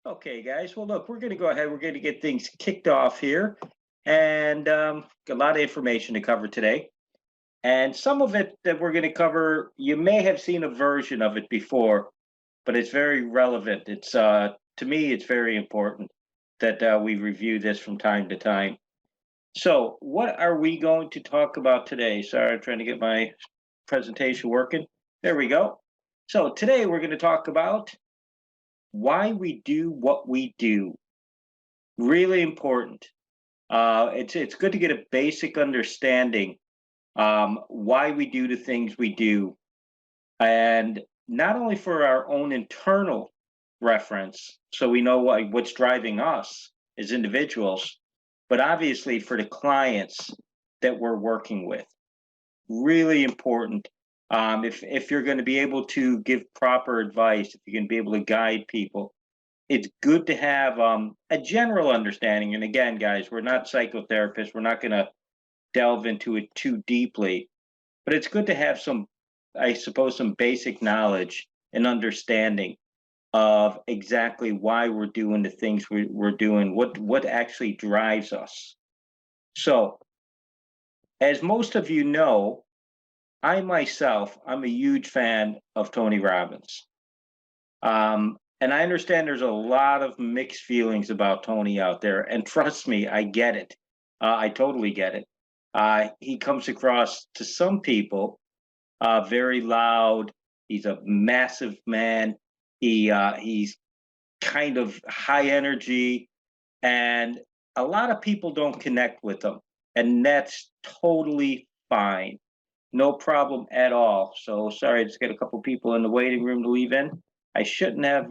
Okay, guys. Well, look, we're going to go ahead. We're going to get things kicked off here, and a lot of information to cover today. And some of it that we're going to cover, you may have seen a version of it before, but it's very relevant. It's to me, it's very important that we review this from time to time. So, what are we going to talk about today? Sorry, I'm trying to get my presentation working. There we go. So, today we're going to talk about why we do what we do. Really important. It's good to get a basic understanding why we do the things we do, and not only for our own internal reference, so we know what's driving us as individuals, but obviously for the clients that we're working with. Really important. If you're going to be able to give proper advice, if you're going to be able to guide people, it's good to have a general understanding. And again, guys, we're not psychotherapists. We're not going to delve into it too deeply, but it's good to have some, I suppose, some basic knowledge and understanding of exactly why we're doing the things we're doing, what actually drives us. So, as most of you know, I myself, I'm a huge fan of Tony Robbins. And I understand there's a lot of mixed feelings about Tony out there. And trust me, I get it. I totally get it. He comes across to some people very loud. He's a massive man. He's kind of high energy, and a lot of people don't connect with him, and that's totally fine. No problem at all. So sorry, I just got a couple people in the waiting room to leave in. I shouldn't have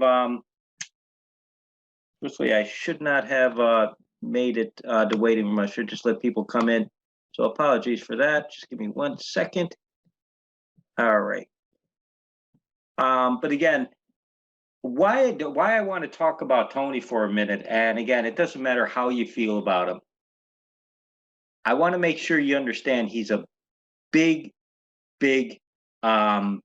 Truthfully, I should not have made it the waiting room. I should just let people come in. So apologies for that. Just give me 1 second. All right. But again, why I want to talk about Tony for a minute, and again, it doesn't matter how you feel about him. I want to make sure you understand he's a big, big, I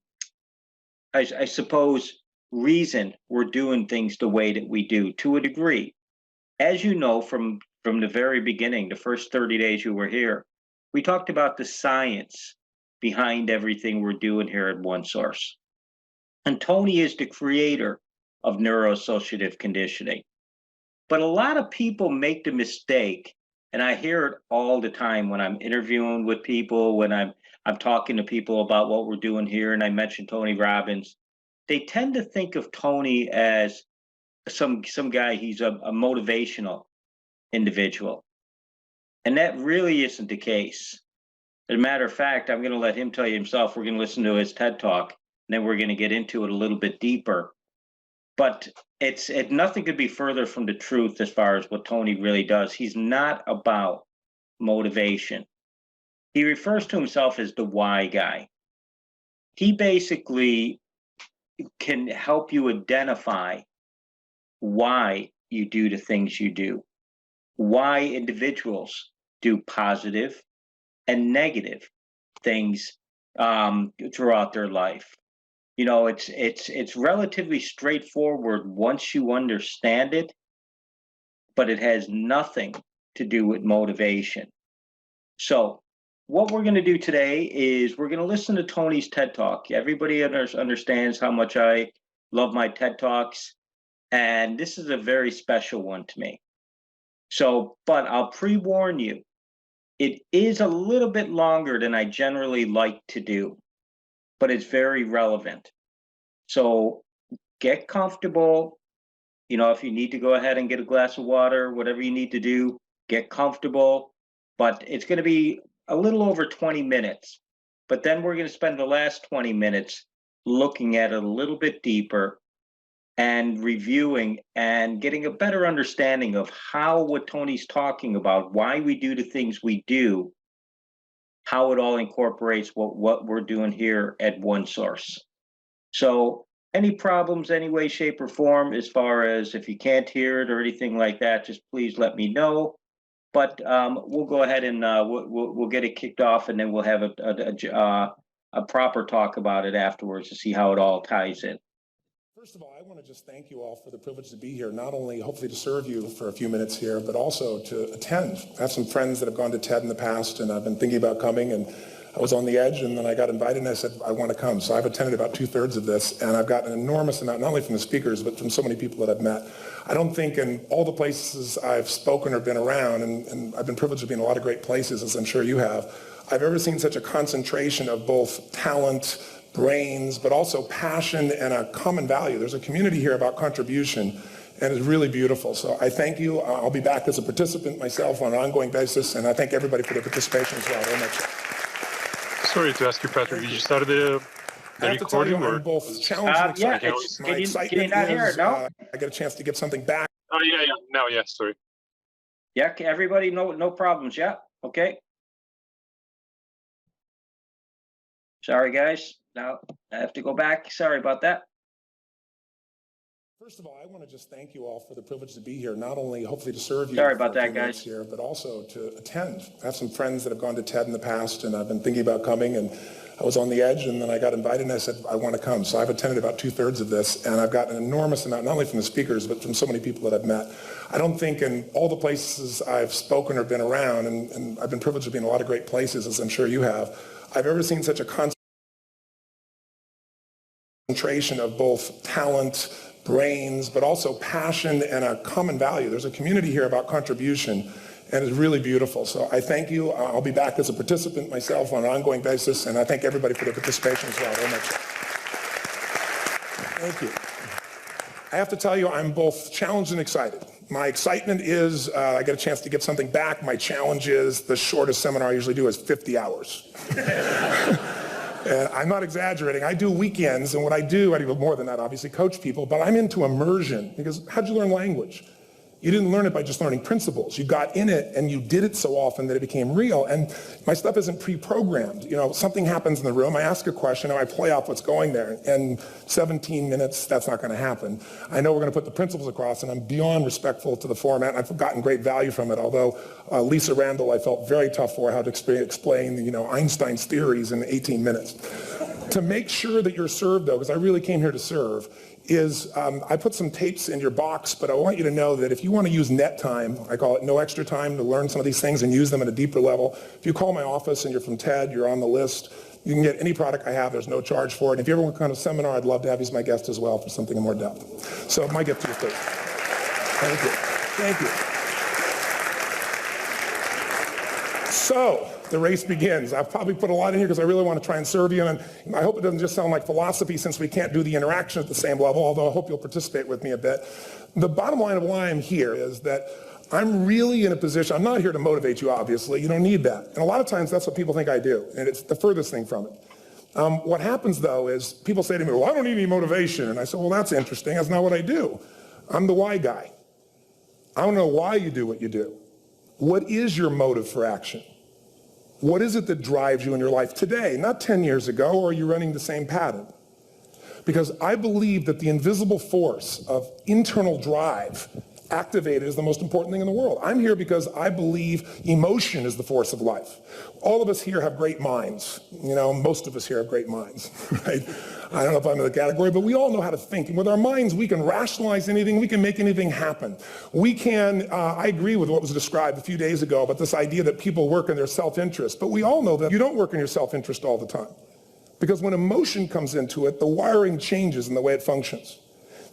suppose, reason we're doing things the way that we do to a degree. As you know, from the very beginning, the first 30 days you were here, we talked about the science behind everything we're doing here at One Source. And Tony is the creator of neuroassociative conditioning. But a lot of people make the mistake, and I hear it all the time when I'm interviewing with people, when I'm talking to people about what we're doing here, and I mention Tony Robbins. They tend to think of Tony as some guy. He's a motivational individual, and that really isn't the case. As a matter of fact, I'm going to let him tell you himself. We're going to listen to his TED talk, and then we're going to get into it a little bit deeper. But nothing could be further from the truth as far as what Tony really does. He's not about motivation. He refers to himself as the why guy. He basically can help you identify why you do the things you do, why individuals do positive and negative things throughout their life. You know, it's relatively straightforward once you understand it, but it has nothing to do with motivation. So what we're going to do today is we're going to listen to Tony's TED Talk. Everybody understands how much I love my TED Talks, and this is a very special one to me. So, but I'll pre-warn you, it is a little bit longer than I generally like to do, but it's very relevant. So get comfortable. You know, if you need to go ahead and get a glass of water, whatever you need to do, get comfortable. But it's going to be a little over 20 minutes. But then we're going to spend the last 20 minutes looking at it a little bit deeper and reviewing and getting a better understanding of how what Tony's talking about, why we do the things we do, how it all incorporates what we're doing here at One Source. So any problems, any way, shape, or form, as far as if you can't hear it or anything like that, just please let me know. But we'll go ahead and we'll get it kicked off, and then we'll have a proper talk about it afterwards to see how it all ties in. First of all, I want to just thank you all for the privilege to be here, not only hopefully to serve you for a few minutes here, but also to attend. I have some friends that have gone to TED in the past, and I've been thinking about coming, and I was on the edge, and then I got invited, and I said, I want to come. So I've attended about 2/3 of this, and I've gotten an enormous amount, not only from the speakers, but from so many people that I've met. I don't think in all the places I've spoken or been around, and I've been privileged to be in a lot of great places, as I'm sure you have, I've ever seen such a concentration of both talent, brains, but also passion and a common value. There's a community here about contribution, and it's really beautiful. So I thank you. I'll be back as a participant myself on an ongoing basis, and I thank everybody for their participation as well very much. Sorry to ask you, Patrick, did you start the recording? I'm both challenged and excited. Yeah, My excitement is I get a chance to give something back. Oh, yeah. No, yeah, sorry. Yeah, everybody, no problems. Yeah, okay. Sorry, guys. Now I have to go back. Sorry about that. First of all, I want to just thank you all for the privilege to be here, not only hopefully to serve you. Sorry about that, guys. Here, but also to attend. I have some friends that have gone to TED in the past, and I've been thinking about coming, and I was on the edge, and then I got invited, and I said, I want to come. So I've attended about 2/3 of this, and I've gotten an enormous amount, not only from the speakers, but from so many people that I've met. I don't think in all the places I've spoken or been around, and I've been privileged to be in a lot of great places, as I'm sure you have, I've ever seen such a concentration of both talent, brains, but also passion and a common value. There's a community here about contribution, and it's really beautiful. So I thank you. I'll be back as a participant myself on an ongoing basis, and I thank everybody for their participation as well very much. Thank you. I have to tell you, I'm both challenged and excited. My excitement is I get a chance to give something back. My challenge is the shortest seminar I usually do is 50 hours. And I'm not exaggerating. I do weekends, and what I do more than that, obviously, coach people, but I'm into immersion, because how'd you learn language? You didn't learn it by just learning principles. You got in it, and you did it so often that it became real. And my stuff isn't pre-programmed. You know, something happens in the room, I ask a question, and I play off what's going there. And 17 minutes, that's not going to happen. I know we're going to put the principles across, and I'm beyond respectful to the format. I've gotten great value from it, although Lisa Randall, I felt very tough for how to explain Einstein's theories in 18 minutes. To make sure that you're served, though, because I really came here to serve, is I put some tapes in your box, but I want you to know that if you want to use net time, I call it no extra time, to learn some of these things and use them at a deeper level, if you call my office and you're from TED, you're on the list, you can get any product I have, there's no charge for it. And if you ever want to come to a seminar, I'd love to have you as my guest as well for something in more depth. So my gift to you, please. Thank you. Thank you. So, the race begins. I've probably put a lot in here because I really want to try and serve you, and I hope it doesn't just sound like philosophy since we can't do the interaction at the same level, although I hope you'll participate with me a bit. The bottom line of why I'm here is that I'm really in a position, I'm not here to motivate you, obviously, you don't need that. And a lot of times that's what people think I do, and it's the furthest thing from it. What happens though is people say to me, well, I don't need any motivation, and I say, well, that's interesting, that's not what I do. I'm the why guy. I don't know why you do what you do. What is your motive for action? What is it that drives you in your life today, not 10 years ago, or are you running the same pattern? Because I believe that the invisible force of internal drive activated is the most important thing in the world. I'm here because I believe emotion is the force of life. All of us here have great minds. You know, most of us here have great minds, right? I don't know if I'm in the category, but we all know how to think. And with our minds, we can rationalize anything. We can make anything happen. We can, I agree with what was described a few days ago about this idea that people work in their self-interest. But we all know that you don't work in your self-interest all the time. Because when emotion comes into it, the wiring changes in the way it functions.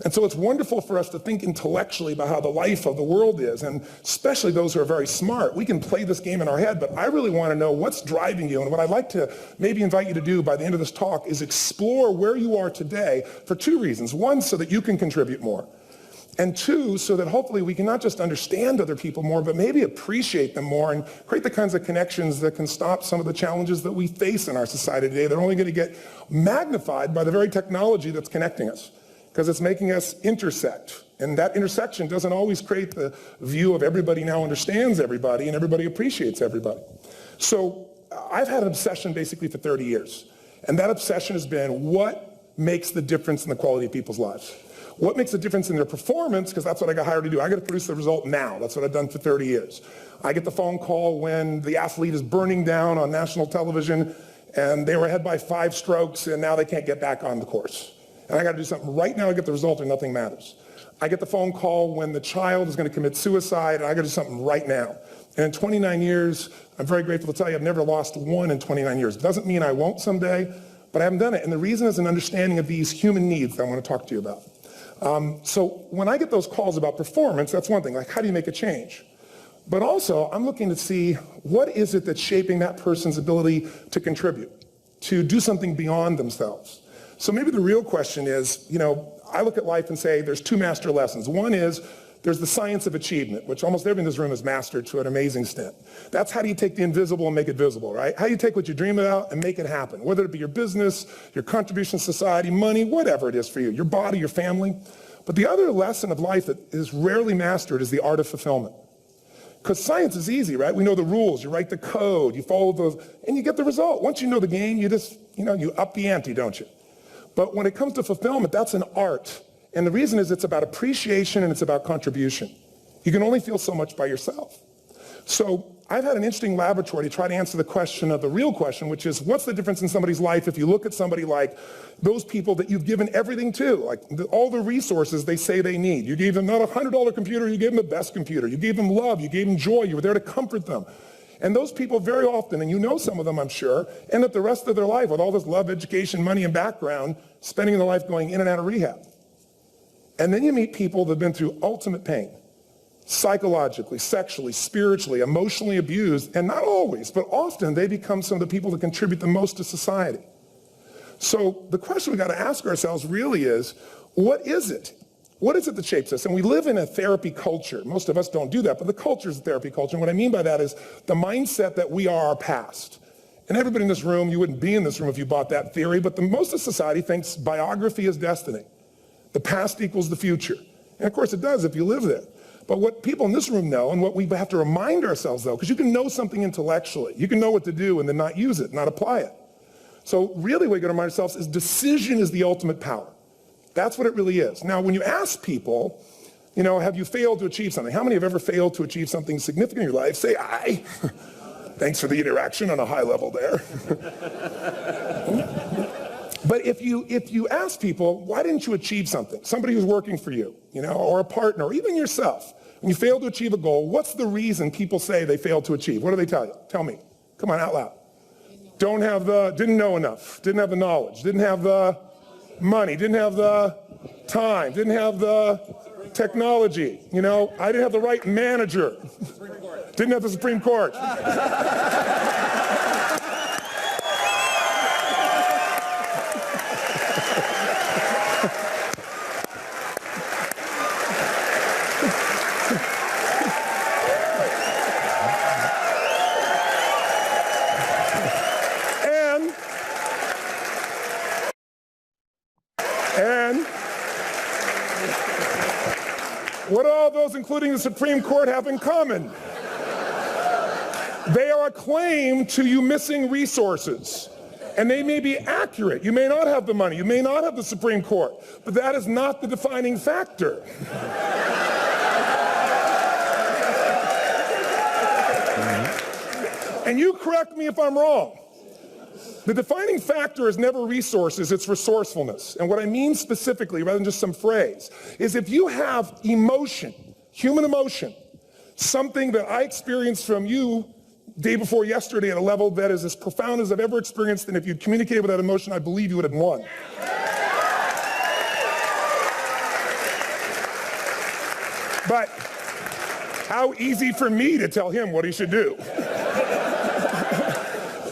And so it's wonderful for us to think intellectually about how the life of the world is, and especially those who are very smart. We can play this game in our head, but I really want to know what's driving you. And what I'd like to maybe invite you to do by the end of this talk is explore where you are today for two reasons. One, so that you can contribute more. And two, so that hopefully we can not just understand other people more, but maybe appreciate them more and create the kinds of connections that can stop some of the challenges that we face in our society today. They're only going to get magnified by the very technology that's connecting us, because it's making us intersect. And that intersection doesn't always create the view of everybody now understands everybody and everybody appreciates everybody. So I've had an obsession basically for 30 years. And that obsession has been what makes the difference in the quality of people's lives? What makes a difference in their performance? Because that's what I got hired to do. I got to produce the result now. That's what I've done for 30 years. I get the phone call when the athlete is burning down on national television and they were ahead by 5 strokes and now they can't get back on the course. and I got to do something right now to get the result or nothing matters. I get the phone call when the child is going to commit suicide, and I got to do something right now. And in 29 years, I'm very grateful to tell you I've never lost one in 29 years. It doesn't mean I won't someday, but I haven't done it. And the reason is an understanding of these human needs that I want to talk to you about. So when I get those calls about performance, that's one thing, like how do you make a change? But also, I'm looking to see what is it that's shaping that person's ability to contribute, to do something beyond themselves. So maybe the real question is, I look at life and say there's two master lessons. One is there's the science of achievement, which almost everyone in this room has mastered to an amazing extent. That's how do you take the invisible and make it visible, right? How do you take what you dream about and make it happen, whether it be your business, your contribution to society, money, whatever it is for you, your body, your family. But the other lesson of life that is rarely mastered is the art of fulfillment. Because science is easy, right? We know the rules, you write the code, you follow those, and you get the result. Once you know the game, you just, you up the ante, don't you? But when it comes to fulfillment, that's an art. And the reason is it's about appreciation and it's about contribution. You can only feel so much by yourself. So I've had an interesting laboratory to try to answer the question of the real question, which is what's the difference in somebody's life if you look at somebody like those people that you've given everything to, like all the resources they say they need. You gave them not a $100 computer, you gave them the best computer. You gave them love, you gave them joy, you were there to comfort them. And those people very often, and you know some of them I'm sure, end up the rest of their life with all this love, education, money, and background, spending their life going in and out of rehab. And then you meet people that have been through ultimate pain, psychologically, sexually, spiritually, emotionally abused, and not always, but often they become some of the people that contribute the most to society. So the question we got to ask ourselves really is, what is it? What is it that shapes us? And we live in a therapy culture. Most of us don't do that, but the culture is a therapy culture. And what I mean by that is the mindset that we are our past. And everybody in this room, you wouldn't be in this room if you bought that theory, but most of society thinks biography is destiny. The past equals the future. And of course it does if you live there. But what people in this room know, and what we have to remind ourselves though, because you can know something intellectually, you can know what to do and then not use it, not apply it. So really what we got to remind ourselves is decision is the ultimate power. That's what it really is. Now when you ask people, have you failed to achieve something? How many have ever failed to achieve something significant in your life? Say aye. Thanks for the interaction on a high level there. But if you ask people, why didn't you achieve something? Somebody who's working for you, or a partner, or even yourself. When you fail to achieve a goal, what's the reason people say they failed to achieve? What do they tell you? Tell me. Come on, out loud. Didn't know enough, didn't have the knowledge, didn't have the money, didn't have the time, didn't have the technology. I didn't have the right manager. Didn't have the Supreme Court. And what do all those, including the Supreme Court, have in common? They are a claim to you missing resources. And they may be accurate. You may not have the money. You may not have the Supreme Court. But that is not the defining factor. And you correct me if I'm wrong. The defining factor is never resources, it's resourcefulness. And what I mean specifically, rather than just some phrase, is if you have emotion, human emotion, something that I experienced from you day before yesterday at a level that is as profound as I've ever experienced, and if you'd communicated with that emotion, I believe you would have won. But how easy for me to tell him what he should do.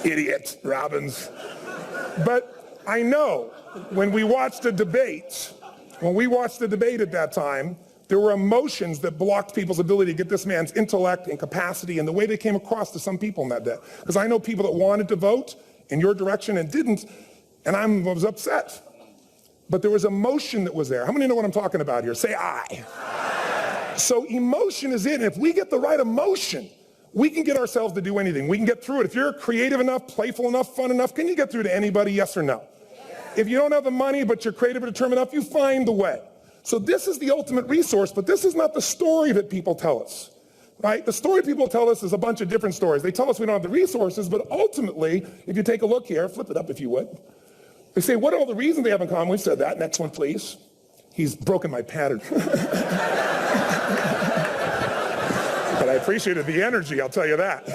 Idiot, Robbins. But I know when we watched the debate at that time, there were emotions that blocked people's ability to get this man's intellect and capacity and the way they came across to some people in that day. Because I know people that wanted to vote in your direction and didn't, and I was upset. But there was emotion that was there. How many know what I'm talking about here? Say aye. So emotion is in. If we get the right emotion, we can get ourselves to do anything. We can get through it. If you're creative enough, playful enough, fun enough, can you get through to anybody, yes or no? If you don't have the money, but you're creative and determined enough, you find the way. So this is the ultimate resource, but this is not the story that people tell us, right? The story people tell us is a bunch of different stories. They tell us we don't have the resources, but ultimately, if you take a look here, flip it up if you would. They say, what are all the reasons they have in common? We've said that. Next one, please. He's broken my pattern. But I appreciated the energy, I'll tell you that.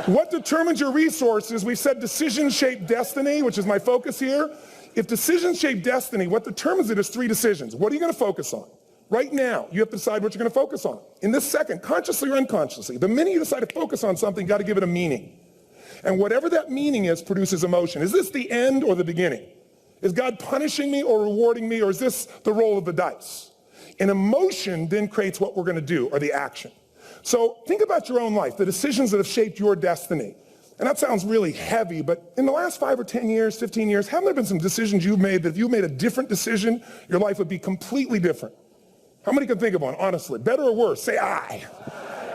What determines your resources? We said decisions shape destiny, which is my focus here. If decisions shape destiny, what determines it is 3 decisions. What are you going to focus on? Right now, you have to decide what you're going to focus on. In this second, consciously or unconsciously, the minute you decide to focus on something, you got to give it a meaning. And whatever that meaning is produces emotion. Is this the end or the beginning? Is God punishing me or rewarding me, or is this the roll of the dice? And emotion then creates what we're going to do, or the action. So think about your own life, the decisions that have shaped your destiny. And that sounds really heavy, but in the last 5 or 10 years, 15 years, haven't there been some decisions you've made that if you made a different decision, your life would be completely different? How many can think of one, honestly? Better or worse? Say aye.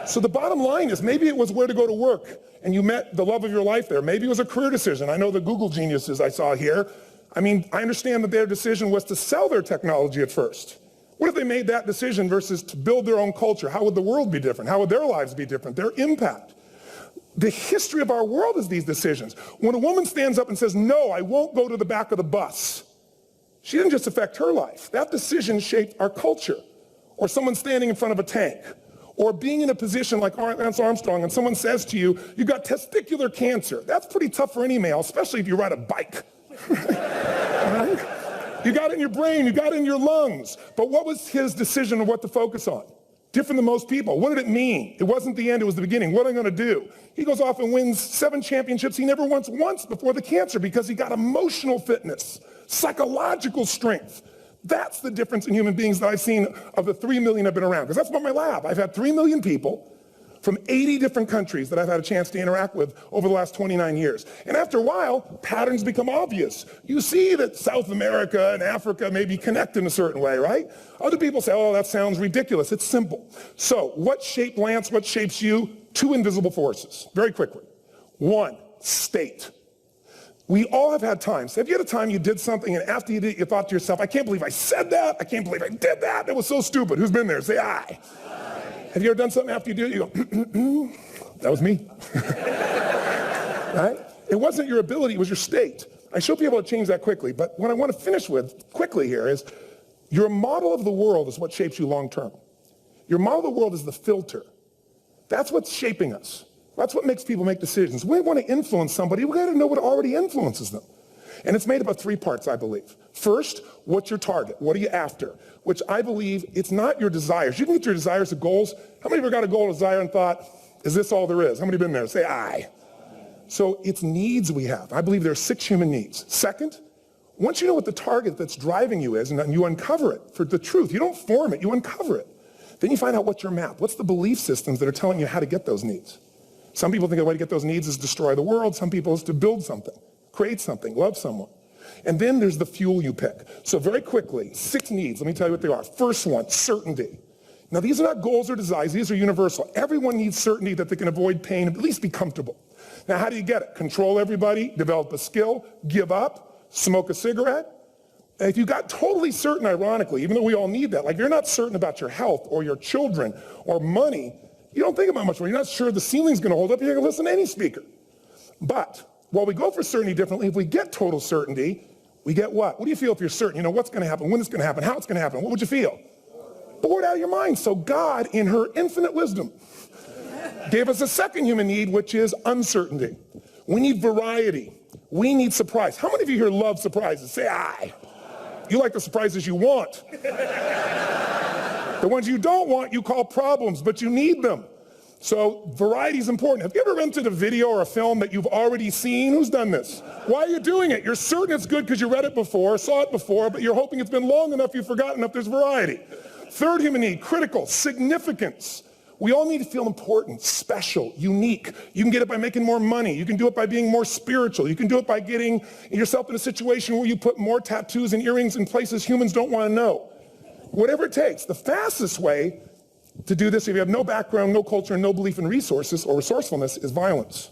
So the bottom line is maybe it was where to go to work and you met the love of your life there. Maybe it was a career decision. I know the Google geniuses I saw here. I mean, I understand that their decision was to sell their technology at first. What if they made that decision versus to build their own culture? How would the world be different? How would their lives be different? Their impact. The history of our world is these decisions. When a woman stands up and says, no, I won't go to the back of the bus, she didn't just affect her life. That decision shaped our culture. Or someone standing in front of a tank. Or being in a position like Lance Armstrong and someone says to you, you got testicular cancer. That's pretty tough for any male, especially if you ride a bike. Right? You got it in your brain, you got it in your lungs. But what was his decision of what to focus on? Different than most people. What did it mean? It wasn't the end, it was the beginning. What am I going to do? He goes off and wins 7 championships he never won once before the cancer because he got emotional fitness, psychological strength. That's the difference in human beings that I've seen of the 3 million I've been around. Because that's what my lab. I've had 3 million people from 80 different countries that I've had a chance to interact with over the last 29 years. And after a while, patterns become obvious. You see that South America and Africa may be connected in a certain way, right? Other people say, oh, that sounds ridiculous. It's simple. So what shaped Lance? What shapes you? 2 invisible forces, very quickly. 1, state. We all have had times. Have you had a time you did something and after you did it, you thought to yourself, I can't believe I said that. I can't believe I did that. That was so stupid. Who's been there? Say aye. Have you ever done something after you do it, you go, that was me. Right? It wasn't your ability, it was your state. I should be able to change that quickly, but what I want to finish with quickly here is your model of the world is what shapes you long term. Your model of the world is the filter. That's what's shaping us. That's what makes people make decisions. We want to influence somebody, we got to know what already influences them. And it's made up of 3 parts, I believe. First, what's your target? What are you after? Which I believe it's not your desires. You can get your desires to goals. How many of you got a goal or desire and thought, is this all there is? How many have been there? Say aye. So it's needs we have. I believe there are 6 human needs. Second, once you know what the target that's driving you is and you uncover it for the truth, you don't form it, you uncover it. Then you find out what's your map. What's the belief systems that are telling you how to get those needs? Some people think the way to get those needs is destroy the world. Some people is to build something, create something, love someone. And then there's the fuel you pick. So very quickly, 6 needs. Let me tell you what they are. First one, certainty. Now these are not goals or desires. These are universal. Everyone needs certainty that they can avoid pain and at least be comfortable. Now how do you get it? Control everybody, develop a skill, give up, smoke a cigarette. And if you got totally certain, ironically, even though we all need that, like if you're not certain about your health or your children or money, you don't think about much more. You're not sure the ceiling's going to hold up. You're going to listen to any speaker. But while we go for certainty differently, if we get total certainty, we get what? What do you feel if you're certain? You know what's going to happen, when it's going to happen, how it's going to happen. What would you feel? Bored out of your mind. So God, in her infinite wisdom, gave us a second human need, which is uncertainty. We need variety. We need surprise. How many of you here love surprises? Say aye. You like the surprises you want. The ones you don't want, you call problems, but you need them. So variety is important. Have you ever rented a video or a film that you've already seen? Who's done this? Why are you doing it? You're certain it's good because you read it before, saw it before, but you're hoping it's been long enough you've forgotten enough there's variety. Third human need, critical, significance. We all need to feel important, special, unique. You can get it by making more money. You can do it by being more spiritual. You can do it by getting yourself in a situation where you put more tattoos and earrings in places humans don't want to know. Whatever it takes. The fastest way to do this, if you have no background, no culture, and no belief in resources or resourcefulness, is violence.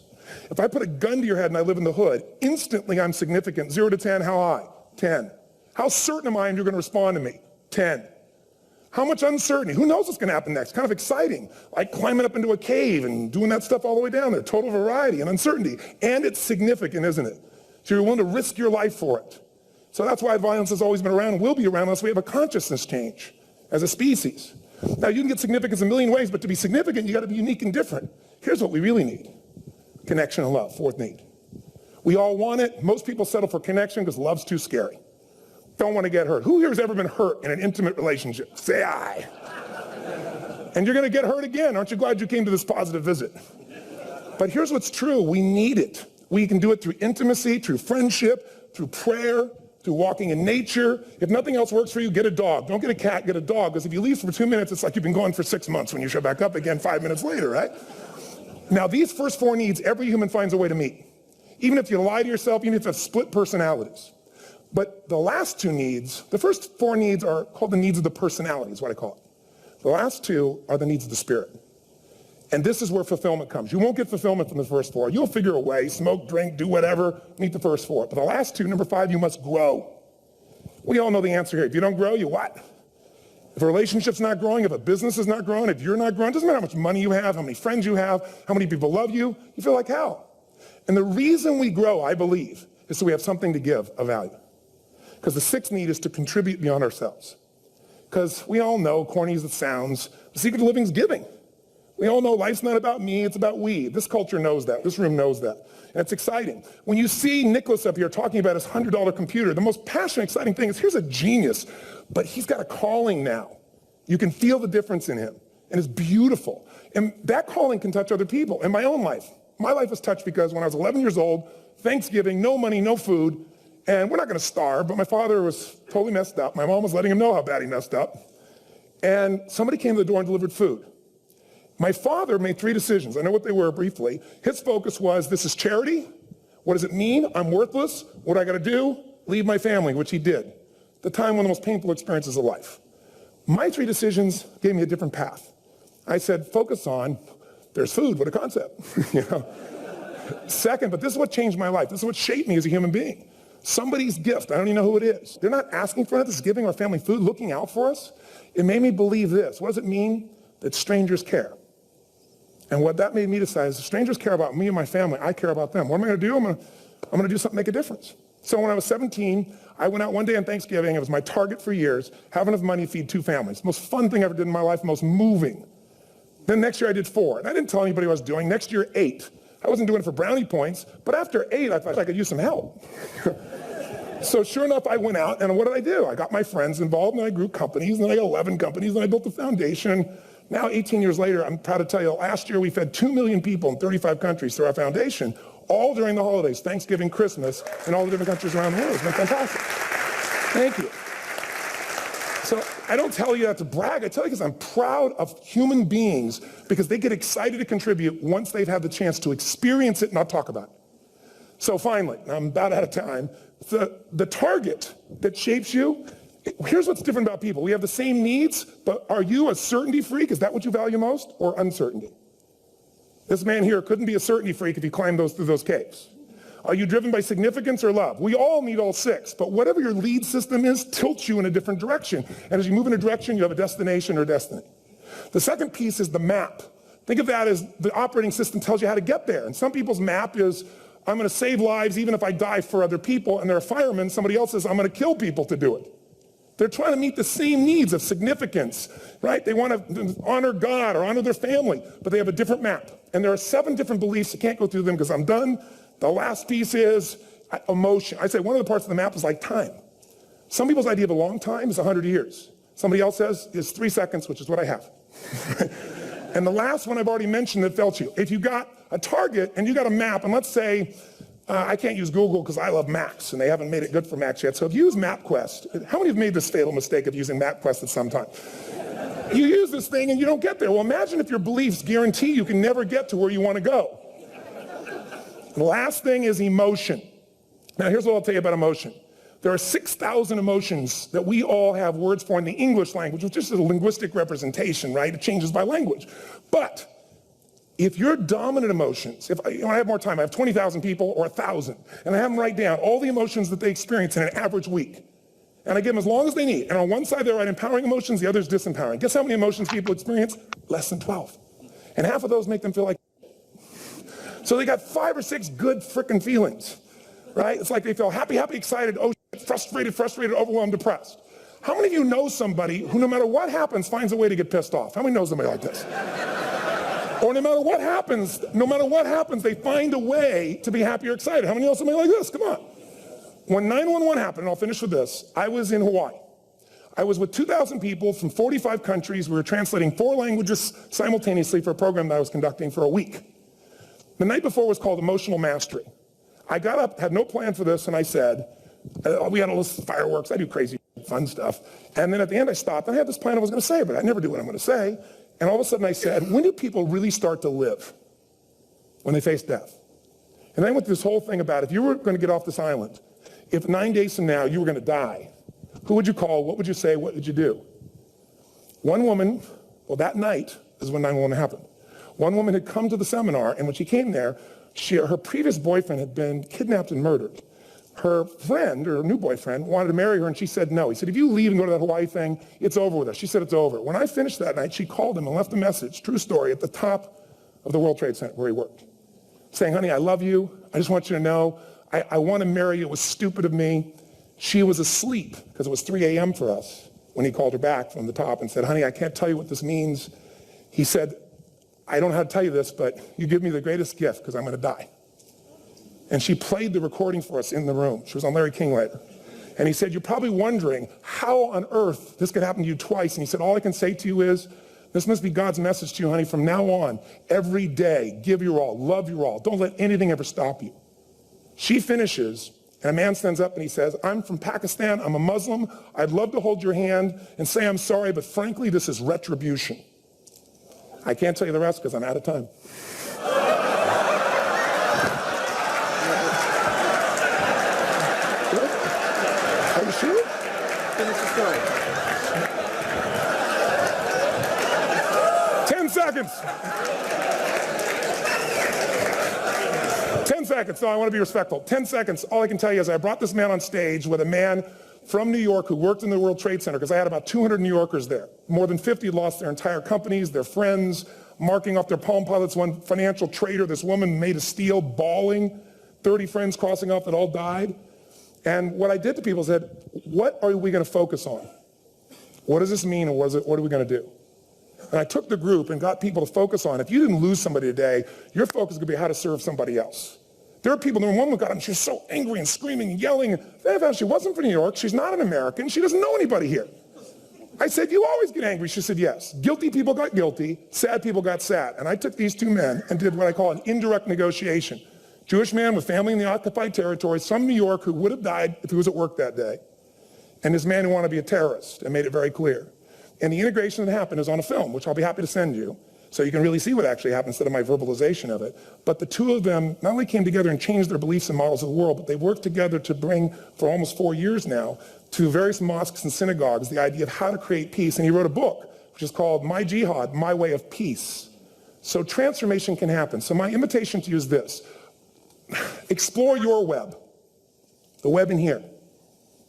If I put a gun to your head and I live in the hood, instantly I'm significant. 0 to 10, how high? 10. How certain am I you're going to respond to me? 10. How much uncertainty? Who knows what's going to happen next? Kind of exciting. Like climbing up into a cave and doing that stuff all the way down there. Total variety and uncertainty. And it's significant, isn't it? So you're willing to risk your life for it. So that's why violence has always been around and will be around unless we have a consciousness change as a species. Now you can get significance a million ways, but to be significant, you gotta be unique and different. Here's what we really need. Connection and love, fourth need. We all want it. Most people settle for connection because love's too scary. Don't want to get hurt. Who here has ever been hurt in an intimate relationship? Say aye. And you're gonna get hurt again. Aren't you glad you came to this positive visit? But here's what's true, we need it. We can do it through intimacy, through friendship, through prayer, through walking in nature. If nothing else works for you, get a dog. Don't get a cat, get a dog, because if you leave for 2 minutes, it's like you've been gone for 6 months when you show back up again 5 minutes later, right? Now these first four needs, every human finds a way to meet. Even if you lie to yourself, even if you have split personalities. But the last two needs, the first four needs are called the needs of the personality, is what I call it. The last two are the needs of the spirit. And this is where fulfillment comes. You won't get fulfillment from the first four. You'll figure a way, smoke, drink, do whatever, meet the first four. But the last two, number five, you must grow. We all know the answer here. If you don't grow, you what? If a relationship's not growing, if a business is not growing, if you're not growing, it doesn't matter how much money you have, how many friends you have, how many people love you, you feel like hell. And the reason we grow, I believe, is so we have something to give of value. Because the sixth need is to contribute beyond ourselves. Because we all know, corny as it sounds, the secret of living is giving. We all know life's not about me, it's about we. This culture knows that, this room knows that. And it's exciting. When you see Nicholas up here talking about his $100 computer, the most passionate, exciting thing is here's a genius, but he's got a calling now. You can feel the difference in him, and it's beautiful. And that calling can touch other people. In my own life, my life was touched because when I was 11 years old, Thanksgiving, no money, no food, and we're not gonna starve, but my father was totally messed up. My mom was letting him know how bad he messed up. And somebody came to the door and delivered food. My father made three decisions. I know what they were briefly. His focus was, this is charity. What does it mean? I'm worthless. What do I gotta do? Leave my family, which he did. The time, one of the most painful experiences of life. My three decisions gave me a different path. I said, focus on, there's food, what a concept. You know? Second, but this is what changed my life. This is what shaped me as a human being. Somebody's gift, I don't even know who it is. They're not asking for it, this is giving our family food, looking out for us. It made me believe this. What does it mean? That strangers care. And what that made me decide is if strangers care about me and my family, I care about them. What am I gonna do? I'm gonna do something to make a difference. So when I was 17, I went out one day on Thanksgiving, it was my target for years, have enough money to feed 2 families. Most fun thing I ever did in my life, most moving. Then next year I did 4, and I didn't tell anybody what I was doing. Next year, 8. I wasn't doing it for brownie points, but after 8, I thought I could use some help. So sure enough, I went out, and what did I do? I got my friends involved, and I grew companies, and then I got 11 companies, and I built a foundation. Now, 18 years later, I'm proud to tell you, last year we fed 2 million people in 35 countries through our foundation, all during the holidays, Thanksgiving, Christmas, in all the different countries around the world. It's been fantastic. Thank you. So I don't tell you that to brag, I tell you because I'm proud of human beings because they get excited to contribute once they've had the chance to experience it, not talk about it. So finally, I'm about out of time, the target that shapes you, here's what's different about people. We have the same needs, but are you a certainty freak? Is that what you value most, or uncertainty? This man here couldn't be a certainty freak if he climbed through those caves. Are you driven by significance or love? We all need all 6, but whatever your lead system is tilts you in a different direction. And as you move in a direction, you have a destination or destiny. The second piece is the map. Think of that as the operating system tells you how to get there. And some people's map is, I'm gonna save lives even if I die for other people, and they're a fireman. Somebody else says, I'm gonna kill people to do it. They're trying to meet the same needs of significance, right? They want to honor God or honor their family, but they have a different map. And there are 7 different beliefs. I can't go through them because I'm done. The last piece is emotion. I say one of the parts of the map is like time. Some people's idea of a long time is 100 years. Somebody else says is 3 seconds, which is what I have. And the last one I've already mentioned that felt you. If you got a target and you got a map, and let's say, I can't use Google because I love maps, and they haven't made it good for Macs yet. So if you use MapQuest, how many have made this fatal mistake of using MapQuest at some time? You use this thing and you don't get there. Well, imagine if your beliefs guarantee you can never get to where you want to go. The last thing is emotion. Now here's what I'll tell you about emotion. There are 6,000 emotions that we all have words for in the English language, which is just a linguistic representation, right? It changes by language. But if your dominant emotions, when I have more time, I have 20,000 people or 1,000, and I have them write down all the emotions that they experience in an average week. And I give them as long as they need. And on one side, they write empowering emotions, the other is disempowering. Guess how many emotions people experience? Less than 12. And half of those make them feel like so they got 5 or 6 good frickin' feelings, right? It's like they feel happy, happy, excited, oh, frustrated, frustrated, overwhelmed, depressed. How many of you know somebody who, no matter what happens, finds a way to get pissed off? How many know somebody like this? Or no matter what happens, they find a way to be happy or excited. How many know somebody like this? Come on. When 9/11 happened, and I'll finish with this, I was in Hawaii. I was with 2,000 people from 45 countries. We were translating 4 languages simultaneously for a program that I was conducting for a week. The night before was called Emotional Mastery. I got up, had no plan for this, and I said, we had a list of fireworks. I do crazy, fun stuff. And then at the end, I stopped. And I had this plan I was going to say, but I never do what I'm going to say. And all of a sudden, I said, when do people really start to live? When they face death. And then I went through this whole thing about if you were going to get off this island, if 9 days from now you were going to die, who would you call? What would you say? What would you do? One woman, well, that night is when 9/11 happened. One woman had come to the seminar, and when she came there, her previous boyfriend had been kidnapped and murdered. Her friend, or new boyfriend, wanted to marry her, and she said no. He said, if you leave and go to that Hawaii thing, it's over with us. She said it's over. When I finished that night, she called him and left a message, true story, at the top of the World Trade Center where he worked, saying, honey, I love you. I just want you to know, I want to marry you. It was stupid of me. She was asleep, because it was 3 a.m. for us, when he called her back from the top and said, honey, I can't tell you what this means. He said, I don't know how to tell you this, but you give me the greatest gift, because I'm going to die. And she played the recording for us in the room. She was on Larry King later. And he said, you're probably wondering how on earth this could happen to you twice. And he said, all I can say to you is, this must be God's message to you, honey. From now on, every day, give your all, love your all. Don't let anything ever stop you. She finishes, and a man stands up and he says, I'm from Pakistan, I'm a Muslim, I'd love to hold your hand and say I'm sorry, but frankly, this is retribution. I can't tell you the rest because I'm out of time. Are you sure? Finish the story. 10 seconds. 10 seconds, so I want to be respectful. 10 seconds, all I can tell you is I brought this man on stage with a man from New York who worked in the World Trade Center, because I had about 200 New Yorkers there. More than 50 lost their entire companies, their friends, marking off their Palm Pilots. One financial trader, this woman made of steel, bawling, 30 friends crossing off that all died. And what I did to people is said, what are we going to focus on? What does this mean, and what are we going to do? And I took the group and got people to focus on, if you didn't lose somebody today, your focus is going to be how to serve somebody else. There are people, the woman got up, she was so angry and screaming and yelling. They found she wasn't from New York, she's not an American, she doesn't know anybody here. I said, you always get angry. She said, yes. Guilty people got guilty, sad people got sad. And I took these 2 men and did what I call an indirect negotiation. Jewish man with family in the occupied territories from New York who would have died if he was at work that day. And this man who wanted to be a terrorist, and made it very clear. And the integration that happened is on a film, which I'll be happy to send you, so you can really see what actually happened instead of my verbalization of it. But the 2 of them not only came together and changed their beliefs and models of the world, but they worked together to bring, for almost 4 years now, to various mosques and synagogues, the idea of how to create peace. And he wrote a book, which is called My Jihad, My Way of Peace. So transformation can happen. So my invitation to you is this. Explore your web, the web in here.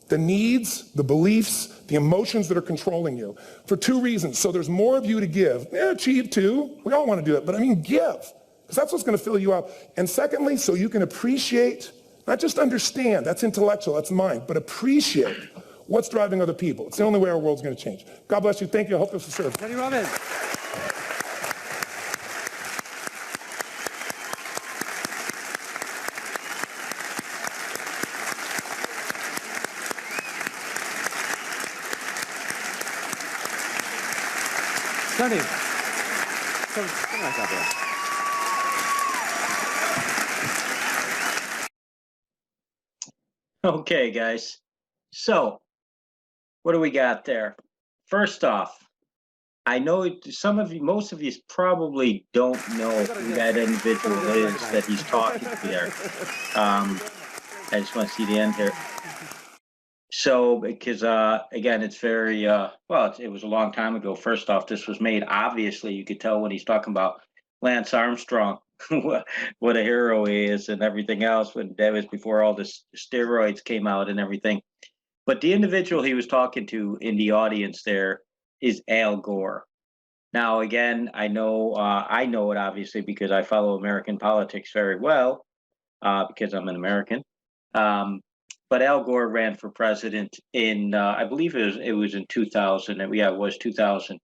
The needs, the beliefs, the emotions that are controlling you, for 2 reasons. So there's more of you to give. Yeah, achieve too. We all want to do it, but I mean give, because that's what's going to fill you up. And secondly, so you can appreciate, not just understand, that's intellectual, that's mind, but appreciate what's driving other people. It's the only way our world's going to change. God bless you. Thank you. I hope this will serve. Tony Robbins. Tony, come back up here. Okay, guys. So, what do we got there? First off, I know some of you, most of you probably don't know who that individual is that he's talking to there. I just want to see the end here. So, because again, it's very well, it was a long time ago. First off, this was made. Obviously, you could tell when he's talking about Lance Armstrong, what a hero he is, and everything else. When that was before all the steroids came out and everything. But the individual he was talking to in the audience there is Al Gore. Now, again, I know it obviously because I follow American politics very well, because I'm an American. But Al Gore ran for president in, I believe it was in 2000, and yeah, it was 2000,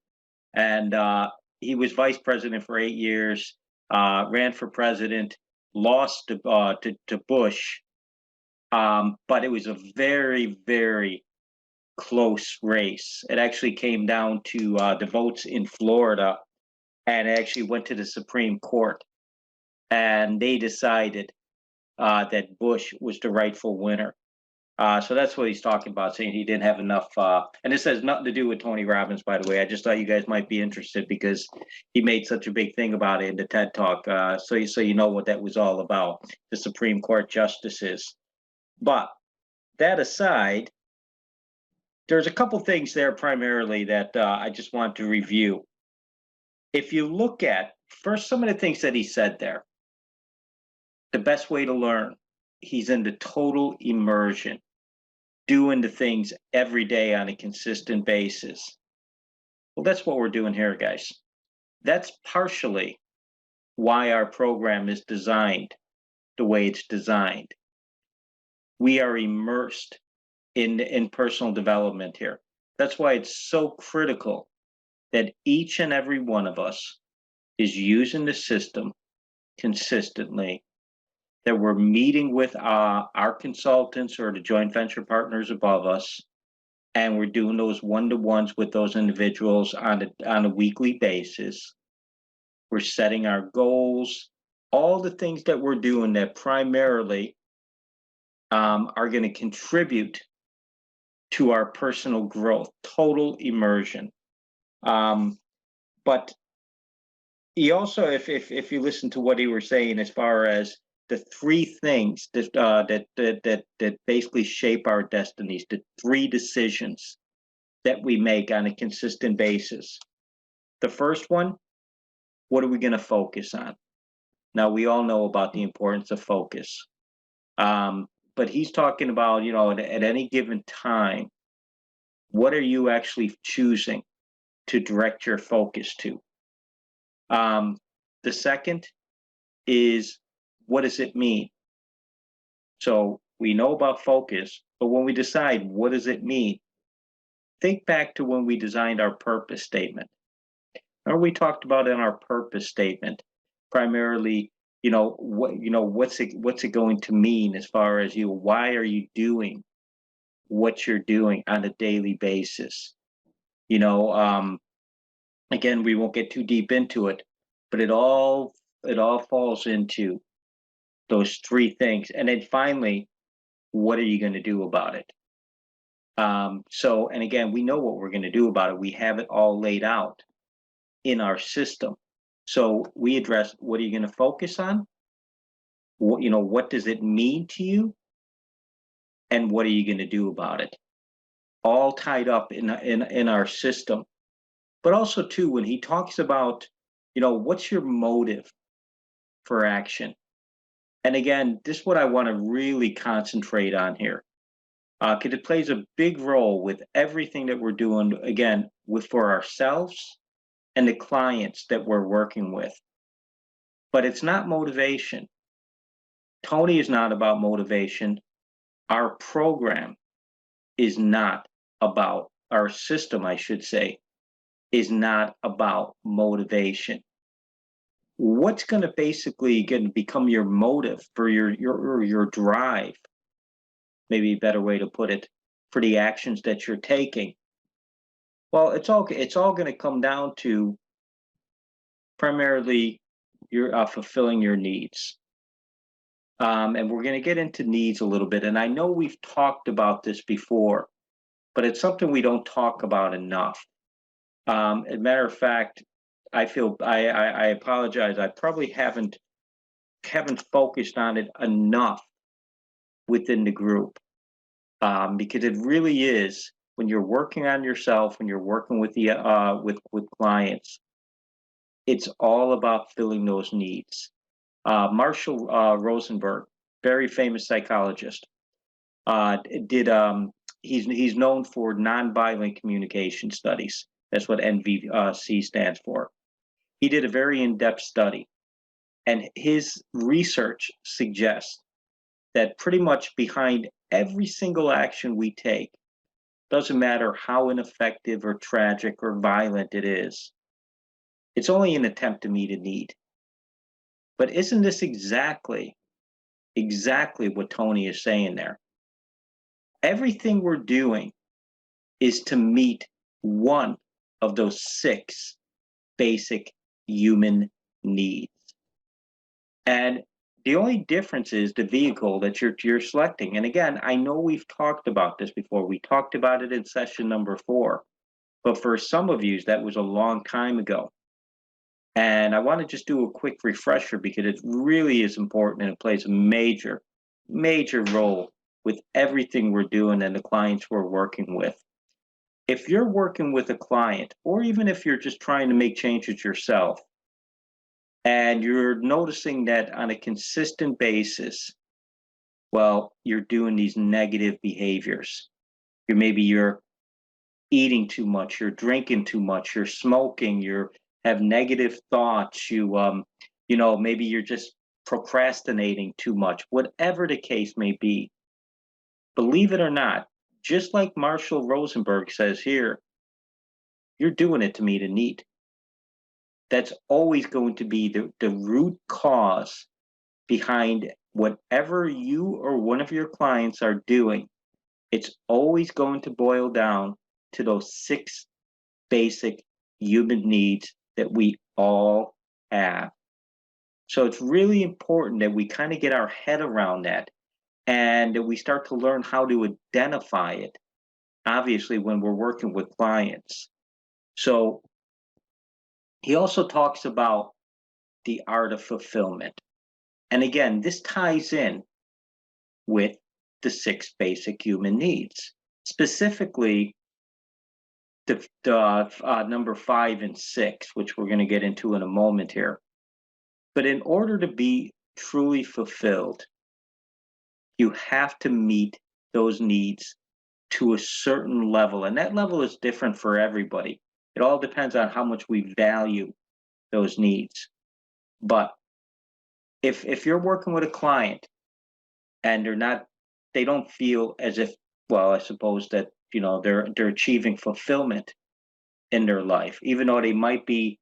and he was vice president for 8 years. Ran for president, lost to Bush, but it was a very, very close race. It actually came down to the votes in Florida, and it actually went to the Supreme Court, and they decided that Bush was the rightful winner. So that's what he's talking about, saying he didn't have enough. And this has nothing to do with Tony Robbins, by the way. I just thought you guys might be interested because he made such a big thing about it in the TED Talk. So you know what that was all about, the Supreme Court justices. But that aside, there's a couple things there primarily that I just want to review. If you look at first some of the things that he said there, the best way to learn, he's in the total immersion, doing the things every day on a consistent basis. Well, that's what we're doing here, guys. That's partially why our program is designed the way it's designed. We are immersed in personal development here. That's why it's so critical that each and every one of us is using the system consistently, that we're meeting with our consultants or the joint venture partners above us, and we're doing those one-to-ones with those individuals on a weekly basis. We're setting our goals, all the things that we're doing that primarily are going to contribute to our personal growth, total immersion. But he also, if you listen to what he was saying as far as the three things that basically shape our destinies, the three decisions that we make on a consistent basis. The first one, what are we going to focus on? Now, we all know about the importance of focus. But he's talking about, at any given time, what are you actually choosing to direct your focus to? The second is, what does it mean? So we know about focus, but when we decide what does it mean, think back to when we designed our purpose statement. Or we talked about in our purpose statement, primarily, what's it going to mean as far as why are you doing what you're doing on a daily basis? Again, we won't get too deep into it, but it all falls into those three things. And then finally, what are you going to do about it? And again, we know what we're going to do about it. We have it all laid out in our system. So we address, what are you going to focus on? What does it mean to you? And what are you going to do about it? All tied up in our system. But also too, when he talks about, what's your motive for action? And again, this is what I want to really concentrate on here, because it plays a big role with everything that we're doing, again, for ourselves and the clients that we're working with. But it's not motivation. Tony is not about motivation. Our program is not about, our system, I should say, is not about motivation. What's going to basically become your motive for your drive, maybe a better way to put it, for the actions that you're taking? Well, it's all going to come down to primarily your fulfilling your needs. And we're going to get into needs a little bit. And I know we've talked about this before, but it's something we don't talk about enough. As a matter of fact, I feel I apologize. I probably haven't focused on it enough within the group, because it really is, when you're working on yourself, when you're working with the with clients, it's all about filling those needs. Marshall Rosenberg, very famous psychologist, he's known for nonviolent communication studies. That's what NVC stands for. He did a very in-depth study, and his research suggests that pretty much behind every single action we take, doesn't matter how ineffective or tragic or violent it is, it's only an attempt to meet a need. But isn't this exactly what Tony is saying there? Everything we're doing is to meet one of those 6 basic human needs. And the only difference is the vehicle that you're selecting. And again, I know we've talked about this before. We talked about it in session number 4. But for some of you, that was a long time ago. And I want to just do a quick refresher because it really is important and it plays a major, major role with everything we're doing and the clients we're working with. If you're working with a client, or even if you're just trying to make changes yourself, and you're noticing that on a consistent basis, well, you're doing these negative behaviors. Maybe you're eating too much, you're drinking too much, you're smoking, you have negative thoughts, maybe you're just procrastinating too much, whatever the case may be. Believe it or not, just like Marshall Rosenberg says here, you're doing it to meet a need. That's always going to be the root cause behind whatever you or one of your clients are doing. It's always going to boil down to those 6 basic human needs that we all have. So it's really important that we kind of get our head around that and that we start to learn how to identify it, obviously, when we're working with clients. So he also talks about the art of fulfillment. And again, this ties in with the 6 basic human needs, specifically the number 5 and 6, which we're going to get into in a moment here. But in order to be truly fulfilled, you have to meet those needs to a certain level. And that level is different for everybody. It all depends on how much we value those needs. But if you're working with a client and they don't feel as if, well, I suppose that, they're achieving fulfillment in their life, even though they might be,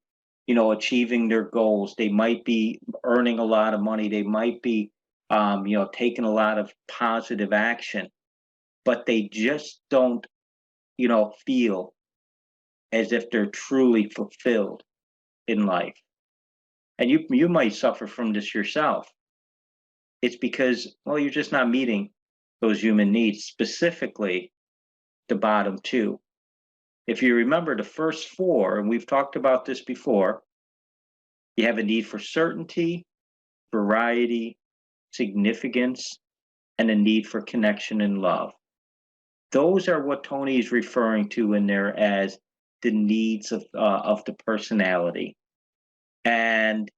achieving their goals, they might be earning a lot of money, they might be, taking a lot of positive action, but they just don't, feel as if they're truly fulfilled in life. And you might suffer from this yourself. It's because, well, you're just not meeting those human needs, specifically the bottom 2. If you remember the first 4, and we've talked about this before, you have a need for certainty, variety, significance, and a need for connection and love. Those are what Tony is referring to in there as the needs of the personality. And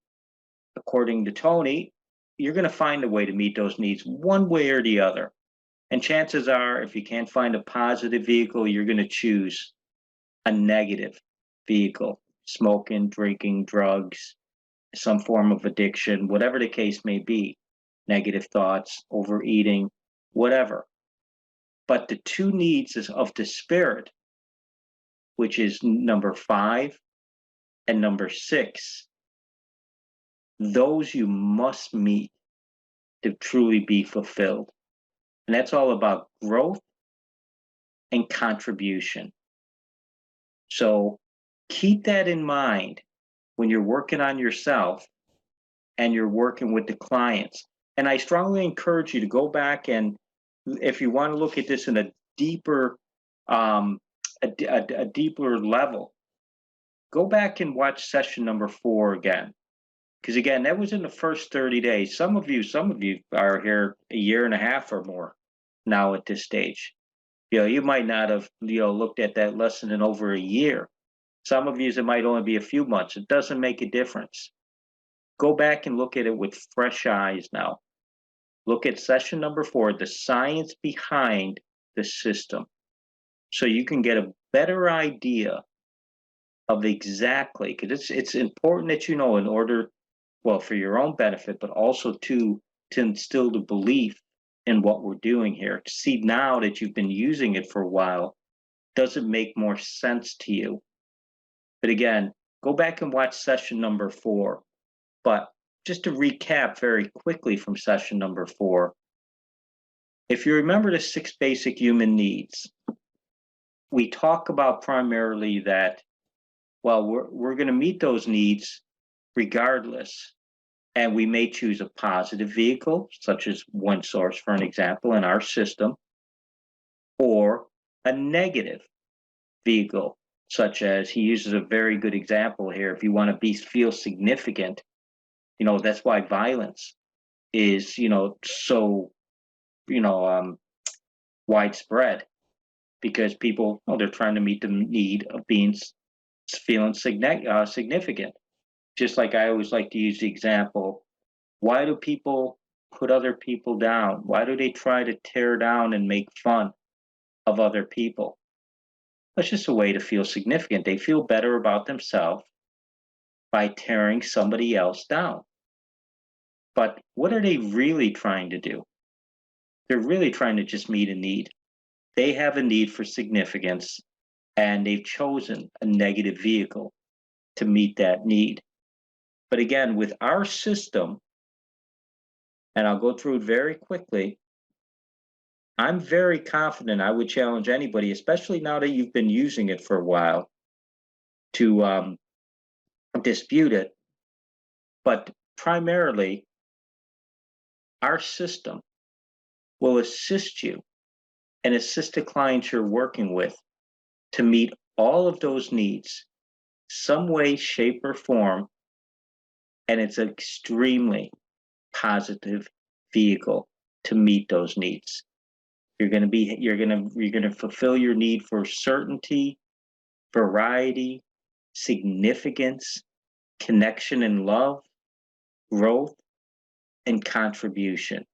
according to Tony, you're going to find a way to meet those needs one way or the other. And chances are, if you can't find a positive vehicle, you're going to choose a negative vehicle: smoking, drinking, drugs, some form of addiction, whatever the case may be, negative thoughts, overeating, whatever. But the 2 needs of the spirit, which is number 5 and number 6, those you must meet to truly be fulfilled. And that's all about growth and contribution. So keep that in mind when you're working on yourself and you're working with the clients. And I strongly encourage you to go back, and if you want to look at this in a deeper deeper level, go back and watch session number 4 again. Because again, that was in the first 30 days. Some of you are here a year and a half or more now at this stage. You might not have, looked at that lesson in over a year. Some of you, it might only be a few months. It doesn't make a difference. Go back and look at it with fresh eyes now. Look at session number 4, the science behind the system, so you can get a better idea of exactly, because it's important that you know, in order, well, for your own benefit, but also to instill the belief in what we're doing here. To see now that you've been using it for a while, does it make more sense to you? But again, go back and watch session number 4. But just to recap very quickly from session number 4, if you remember the 6 basic human needs, we talk about primarily that, well, we're going to meet those needs regardless. And we may choose a positive vehicle, such as one source, for an example, in our system, or a negative vehicle, such as he uses a very good example here. If you want to feel significant, that's why violence is, so, widespread, because people, they're trying to meet the need of feeling significant. Just like I always like to use the example, why do people put other people down? Why do they try to tear down and make fun of other people? That's just a way to feel significant. They feel better about themselves by tearing somebody else down. But what are they really trying to do? They're really trying to just meet a need. They have a need for significance, and they've chosen a negative vehicle to meet that need. But again, with our system, and I'll go through it very quickly, I'm very confident. I would challenge anybody, especially now that you've been using it for a while, to dispute it. But primarily, our system will assist you and assist the clients you're working with to meet all of those needs, some way, shape, or form. And it's an extremely positive vehicle to meet those needs. You're going to fulfill your need for certainty, variety, significance, connection and love, growth, and contribution.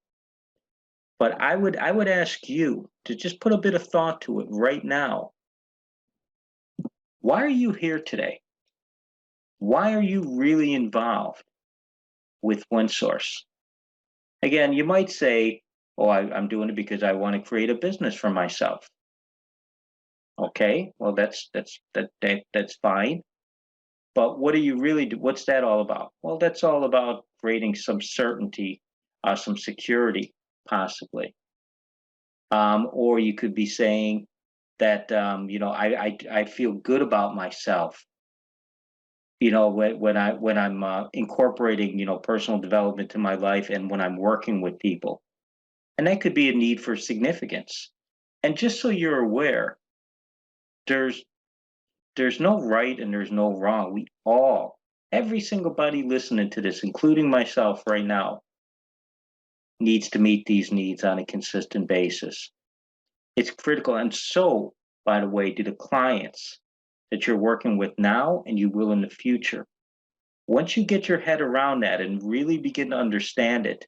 But I would ask you to just put a bit of thought to it right now. Why are you here today? Why are you really involved with OneSource? Again, you might say, oh, I'm doing it because I want to create a business for myself. Okay, well, that's fine. But what do you really do? What's that all about? Well, that's all about creating some certainty, some security, possibly. Or you could be saying that I feel good about myself. When I'm incorporating personal development in my life, and when I'm working with people, and that could be a need for significance. And just so you're aware, there's no right and there's no wrong. Every single body listening to this, including myself right now, needs to meet these needs on a consistent basis. It's critical. And so, by the way, do the clients that you're working with now and you will in the future. Once you get your head around that and really begin to understand it,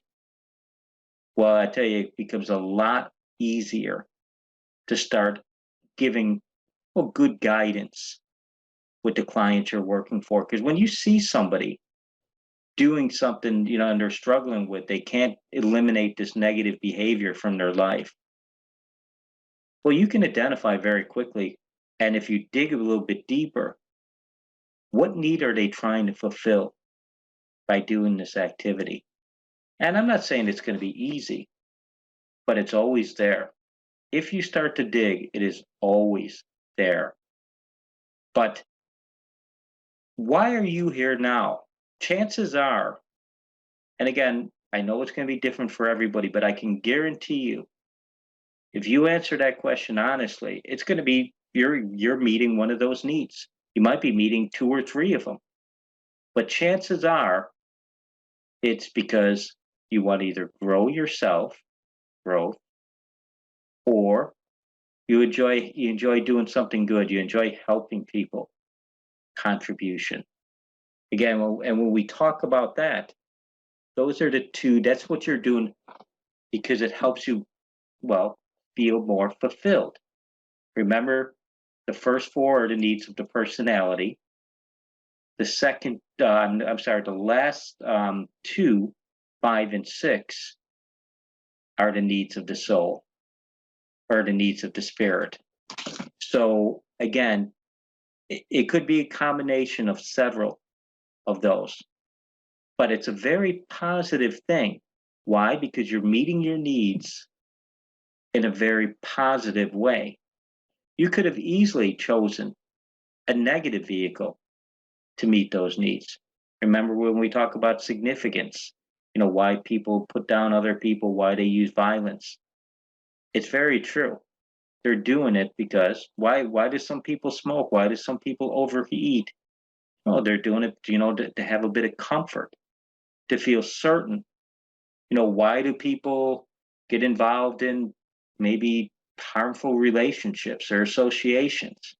well, I tell you, it becomes a lot easier to start giving good guidance with the clients you're working for. Because when you see somebody doing something, and they're struggling with, they can't eliminate this negative behavior from their life. Well, you can identify very quickly. And if you dig a little bit deeper, what need are they trying to fulfill by doing this activity? And I'm not saying it's going to be easy, but it's always there. If you start to dig, it is always there. But why are you here now? Chances are, and again, I know it's going to be different for everybody, but I can guarantee you, if you answer that question honestly, it's going to be you're meeting one of those needs. You might be meeting 2 or 3 of them. But chances are, it's because you want to either grow yourself, growth, or you enjoy doing something good. You enjoy helping people, contribution. Again, and when we talk about that, those are the 2. That's what you're doing because it helps you, feel more fulfilled. Remember, the first 4 are the needs of the personality. The second, the last 2, 5 and 6, are the needs of the soul, or the needs of the spirit. So again, it could be a combination of several of those, but it's a very positive thing. Why? Because you're meeting your needs in a very positive way. You could have easily chosen a negative vehicle to meet those needs. Remember when we talk about significance, why people put down other people, why they use violence. It's very true. They're doing it because why do some people smoke? Why do some people overeat? Oh, they're doing it, to have a bit of comfort, to feel certain. Why do people get involved in maybe harmful relationships or associations?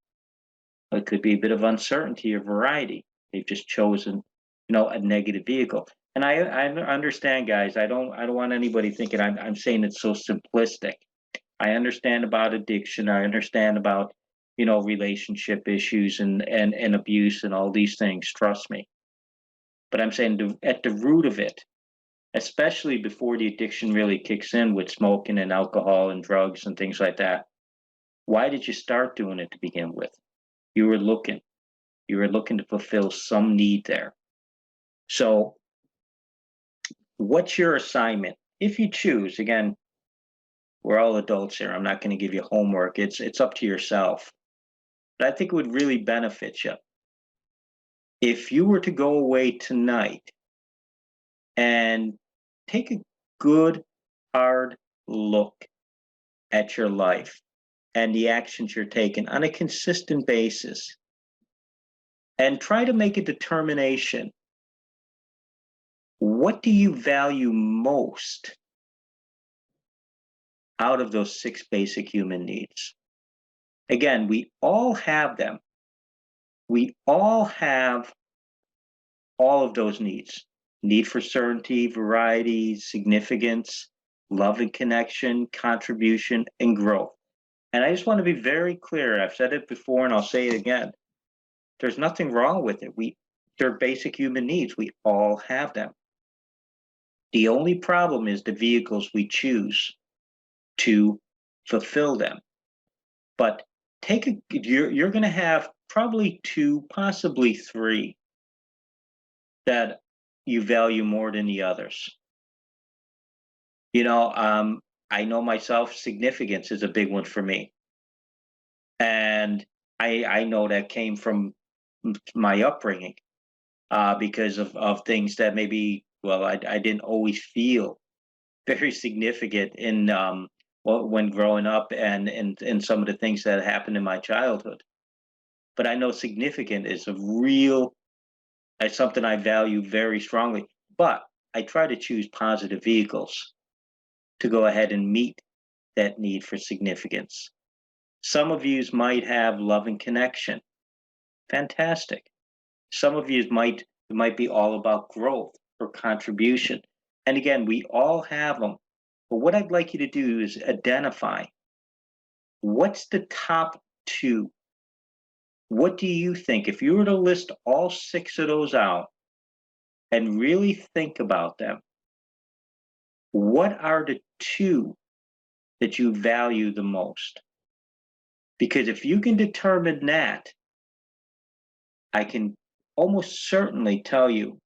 It could be a bit of uncertainty or variety. They've just chosen, a negative vehicle. And I understand, guys. I don't want anybody thinking I'm saying it's so simplistic. I understand about addiction. I understand about, relationship issues and abuse and all these things. Trust me. But I'm saying at the root of it, especially before the addiction really kicks in with smoking and alcohol and drugs and things like that, why did you start doing it to begin with? You were looking. You were looking to fulfill some need there. So, what's your assignment? If you choose, again, we're all adults here. I'm not going to give you homework. It's up to yourself. But I think it would really benefit you if you were to go away tonight and take a good, hard look at your life and the actions you're taking on a consistent basis, and try to make a determination. What do you value most out of those 6 basic human needs? Again, we all have them. We all have all of those needs. Need for certainty, variety, significance, love and connection, contribution, and growth. And I just want to be very clear. I've said it before and I'll say it again. There's nothing wrong with it. They're basic human needs. We all have them. The only problem is the vehicles we choose to fulfill them. But you're going to have probably 2, possibly 3 that you value more than the others. I know myself, significance is a big one for me. And I know that came from my upbringing, because of things that maybe, well, I didn't always feel very significant in when growing up and some of the things that happened in my childhood. But I know significant is something I value very strongly. But I try to choose positive vehicles to go ahead and meet that need for significance. Some of you might have love and connection. Fantastic. Some of you it might be all about growth or contribution. And again, we all have them. But what I'd like you to do is identify what's the top 2. What do you think? If you were to list all 6 of those out and really think about them, what are the 2 that you value the most? Because if you can determine that, I can almost certainly tell you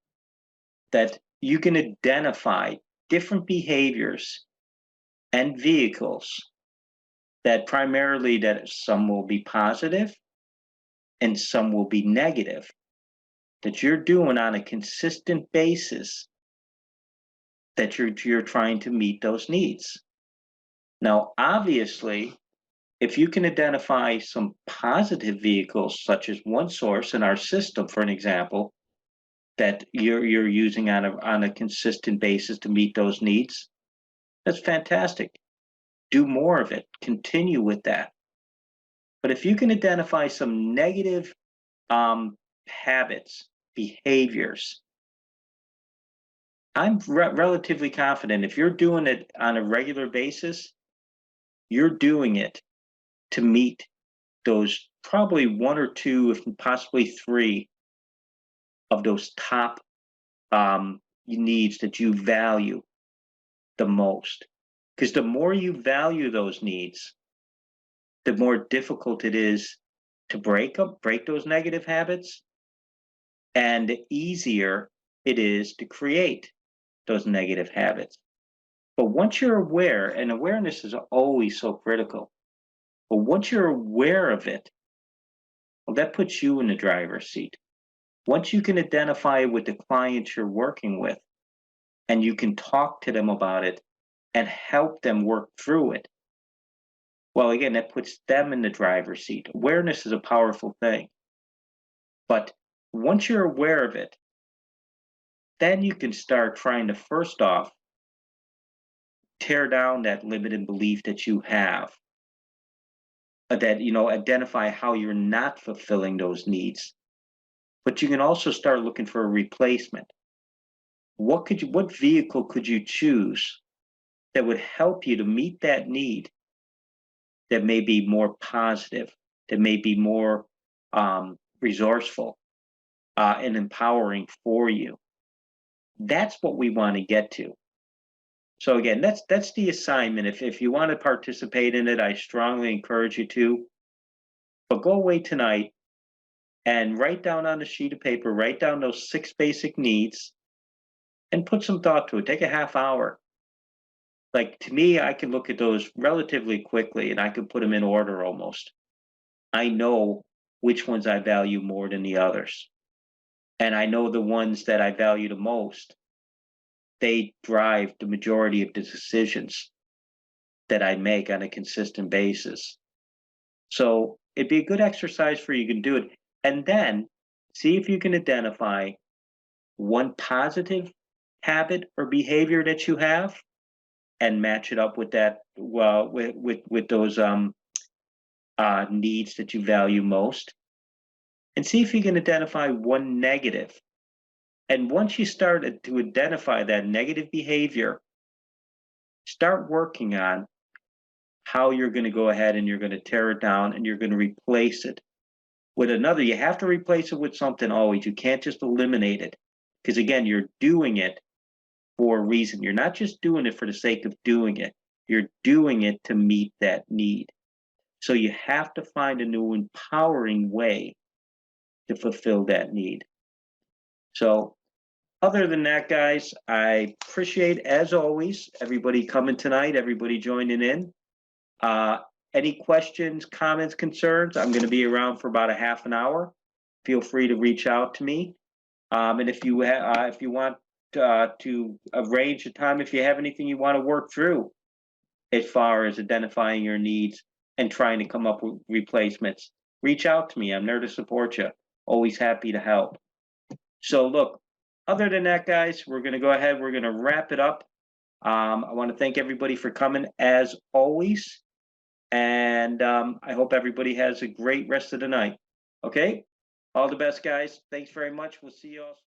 that you can identify different behaviors and vehicles that some will be positive and some will be negative, that you're doing on a consistent basis, that you're trying to meet those needs. Now, obviously, if you can identify some positive vehicles, such as one source in our system, for an example, that you're using on a consistent basis to meet those needs, that's fantastic. Do more of it. Continue with that. But if you can identify some negative habits, behaviors, I'm relatively confident if you're doing it on a regular basis, you're doing it to meet those probably 1 or 2, if possibly 3 of those top needs that you value the most. Because the more you value those needs, the more difficult it is to break those negative habits, and the easier it is to create those negative habits. But once you're aware, and awareness is always so critical, but once you're aware of it, well, that puts you in the driver's seat. Once you can identify with the clients you're working with, and you can talk to them about it and help them work through it, well, again, that puts them in the driver's seat. Awareness is a powerful thing. But once you're aware of it, then you can start trying to, first off, tear down that limited belief that you have, that, identify how you're not fulfilling those needs. But you can also start looking for a replacement. What vehicle could you choose that would help you to meet that need, that may be more positive, that may be more resourceful and empowering for you? That's what we want to get to. So again, that's the assignment. If you want to participate in it, I strongly encourage you to. But go away tonight and write down on a sheet of paper, write down those 6 basic needs and put some thought to it. Take a half hour. Like, to me, I can look at those relatively quickly and I can put them in order almost. I know which ones I value more than the others. And I know the ones that I value the most, they drive the majority of the decisions that I make on a consistent basis. So it'd be a good exercise for you to do it. And then see if you can identify one positive habit or behavior that you have and match it up with that, well, with those needs that you value most. And see if you can identify one negative. And once you start to identify that negative behavior, start working on how you're going to go ahead and you're going to tear it down and you're going to replace it with another. You have to replace it with something always. You can't just eliminate it, because again, you're doing it for a reason. You're not just doing it for the sake of doing it. You're doing it to meet that need. So you have to find a new empowering way to fulfill that need. So other than that, guys, I appreciate, as always, everybody coming tonight, everybody joining in. Any questions, comments, concerns? I'm going to be around for about a half an hour. Feel free to reach out to me. And if you want to arrange a time, if you have anything you want to work through as far as identifying your needs and trying to come up with replacements, reach out to me. I'm there to support you. Always happy to help. So look, other than that, guys, we're going to go ahead. We're going to wrap it up. I want to thank everybody for coming, as always. And I hope everybody has a great rest of the night. Okay? All the best, guys. Thanks very much. We'll see you all.